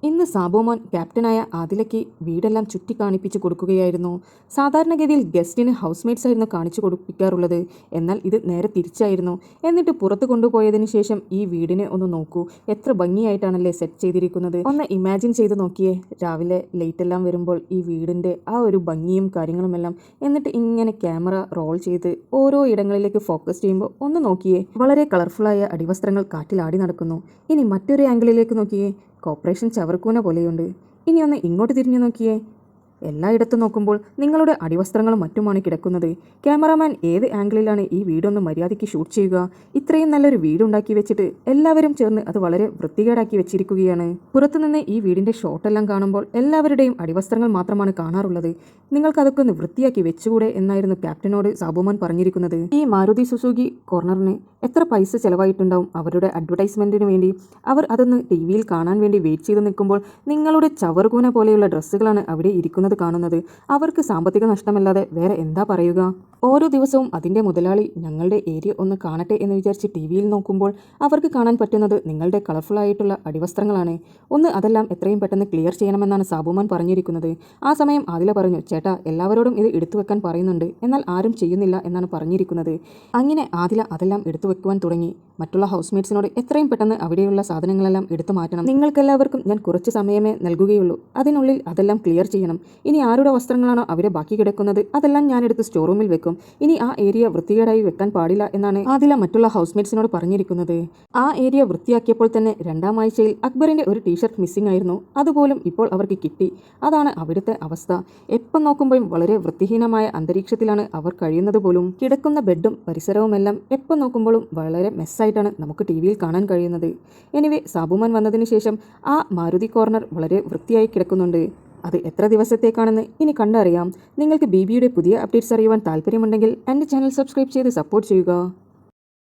ഇന്ന് സാബുമോൻ ക്യാപ്റ്റനായ ആദിലയ്ക്ക് വീടെല്ലാം ചുറ്റിക്കാണിപ്പിച്ചു കൊടുക്കുകയായിരുന്നു. സാധാരണഗതിയിൽ ഗസ്റ്റിന് ഹൗസ്മേറ്റ്സ് ആയിരുന്നു കാണിച്ചു കൊടുപ്പിക്കാറുള്ളത്. എന്നാൽ ഇത് നേരെ തിരിച്ചായിരുന്നു. എന്നിട്ട് പുറത്ത് കൊണ്ടുപോയതിനു ശേഷം ഈ വീടിനെ ഒന്ന് നോക്കൂ, എത്ര ഭംഗിയായിട്ടാണല്ലേ സെറ്റ് ചെയ്തിരിക്കുന്നത്. ഒന്ന് ഇമാജിൻ ചെയ്ത് നോക്കിയേ, രാവിലെ ലൈറ്റ് എല്ലാം വരുമ്പോൾ ഈ വീടിൻ്റെ ആ ഒരു ഭംഗിയും കാര്യങ്ങളുമെല്ലാം. എന്നിട്ട് ഇങ്ങനെ ക്യാമറ റോൾ ചെയ്ത് ഓരോ ഇടങ്ങളിലേക്ക് ഫോക്കസ് ചെയ്യുമ്പോൾ ഒന്ന് നോക്കിയേ, വളരെ കളർഫുള്ളായ അടിവസ്ത്രങ്ങൾ കാറ്റിലാടി നടക്കുന്നു. ഇനി മറ്റൊരു ആംഗിളിലേക്ക് നോക്കിയേ, കോർപ്പറേഷൻ ചവർക്കൂന പോലെയുണ്ട്. ഇനി ഒന്ന് ഇങ്ങോട്ട് തിരിഞ്ഞു നോക്കിയേ, എല്ലായിടത്തും നോക്കുമ്പോൾ നിങ്ങളുടെ അടിവസ്ത്രങ്ങളും മറ്റുമാണ് കിടക്കുന്നത്. ക്യാമറാമാൻ ഏത് ആംഗിളിലാണ് ഈ വീടൊന്ന് മര്യാദയ്ക്ക് ഷൂട്ട് ചെയ്യുക? ഇത്രയും നല്ലൊരു വീടുണ്ടാക്കി വെച്ചിട്ട് എല്ലാവരും ചേർന്ന് അത് വളരെ വൃത്തികേടാക്കി വെച്ചിരിക്കുകയാണ്. പുറത്തുനിന്ന് ഈ വീടിൻ്റെ ഷോട്ടെല്ലാം കാണുമ്പോൾ എല്ലാവരുടെയും അടിവസ്ത്രങ്ങൾ മാത്രമാണ് കാണാറുള്ളത്. നിങ്ങൾക്കതൊക്കെ ഒന്ന് വൃത്തിയാക്കി വെച്ചുകൂടെ എന്നായിരുന്നു ക്യാപ്റ്റനോട് സാബുമോൻ പറഞ്ഞിരിക്കുന്നത്. ഈ മാരുതി സുസുക്കി കോർണറിന് എത്ര പൈസ ചിലവായിട്ടുണ്ടാവും അവരുടെ അഡ്വർടൈസ്മെൻറ്റിന് വേണ്ടി. അവർ അതൊന്ന് ടി-വിയിൽ കാണാൻ വേണ്ടി വെയിറ്റ് ചെയ്ത് നിൽക്കുമ്പോൾ നിങ്ങളുടെ ചവറുകൂന പോലെയുള്ള ഡ്രസ്സുകളാണ് അവിടെ ഇരിക്കുന്നത് കാണുന്നത്. അവർക്ക് സാമ്പത്തിക നഷ്ടമല്ലാതെ വേറെ എന്താ പറയുക? ഓരോ ദിവസവും അതിൻ്റെ മുതലാളി ഞങ്ങളുടെ ഏരിയ ഒന്ന് കാണട്ടെ എന്ന് വിചാരിച്ച് ടി-വിയിൽ നോക്കുമ്പോൾ അവർക്ക് കാണാൻ പറ്റുന്നത് നിങ്ങളുടെ കളർഫുള്ളായിട്ടുള്ള അടിവസ്ത്രങ്ങളാണ്. ഒന്ന് അതെല്ലാം എത്രയും പെട്ടെന്ന് ക്ലിയർ ചെയ്യണമെന്നാണ് സാബുമോൻ പറഞ്ഞിരിക്കുന്നത്. ആ സമയം ആദില പറഞ്ഞു, ചേട്ടാ എല്ലാവരോടും ഇത് എടുത്തു വെക്കാൻ പറയുന്നുണ്ട്, എന്നാൽ ആരും ചെയ്യുന്നില്ല എന്നാണ് പറഞ്ഞിരിക്കുന്നത്. അങ്ങനെ ആദില അതെല്ലാം എടുത്തു വെക്കുവാൻ തുടങ്ങി. മറ്റുള്ള ഹൗസ്മേറ്റ്സിനോട് എത്രയും പെട്ടെന്ന് അവിടെയുള്ള സാധനങ്ങളെല്ലാം എടുത്തു മാറ്റണം, നിങ്ങൾക്കെല്ലാവർക്കും ഞാൻ കുറച്ച് സമയമേ നൽകുകയുള്ളൂ, അതിനുള്ളിൽ അതെല്ലാം ക്ലിയർ ചെയ്യണം. ഇനി ആരുടെ വസ്ത്രങ്ങളാണോ അവിടെ ബാക്കി കിടക്കുന്നത് അതെല്ലാം ഞാനെടുത്ത് സ്റ്റോർ റൂമിൽ വെക്കും. ഇനി ആ ഏരിയ വൃത്തികേടായി വെക്കാൻ പാടില്ല എന്നാണ് ആദില മറ്റുള്ള ഹൗസ്മേറ്റ്സിനോട് പറഞ്ഞിരിക്കുന്നത്. ആ ഏരിയ വൃത്തിയാക്കിയപ്പോൾ തന്നെ 2ാം ആഴ്ചയിൽ അക്ബറിന്റെ ഒരു ടീഷർട്ട് മിസ്സിംഗ് ആയിരുന്നു. അതുപോലും ഇപ്പോൾ അവർക്ക് കിട്ടി. അതാണ് അവിടുത്തെ അവസ്ഥ. എപ്പം നോക്കുമ്പോഴും വളരെ വൃത്തിഹീനമായ അന്തരീക്ഷത്തിലാണ് അവർ കഴിയുന്നത് പോലും. കിടക്കുന്ന ബെഡും പരിസരവുമെല്ലാം എപ്പം നോക്കുമ്പോഴും വളരെ മെസ്സായിട്ടാണ് നമുക്ക് ടി-വിയിൽ കാണാൻ കഴിയുന്നത്. എനിവേ, സാബുമോൻ വന്നതിന് ശേഷം ആ മാരുതി കോർണർ വളരെ വൃത്തിയായി കിടക്കുന്നുണ്ട്. അത് എത്ര ദിവസത്തേക്കാണെന്ന് ഇനി കണ്ടറിയാം. നിങ്ങൾക്ക് ബിബിയുടെ പുതിയ അപ്ഡേറ്റ്സ് അറിയുവാൻ താല്പര്യമുണ്ടെങ്കിൽ എൻ്റെ ചാനൽ സബ്സ്ക്രൈബ് ചെയ്ത് സപ്പോർട്ട് ചെയ്യുക.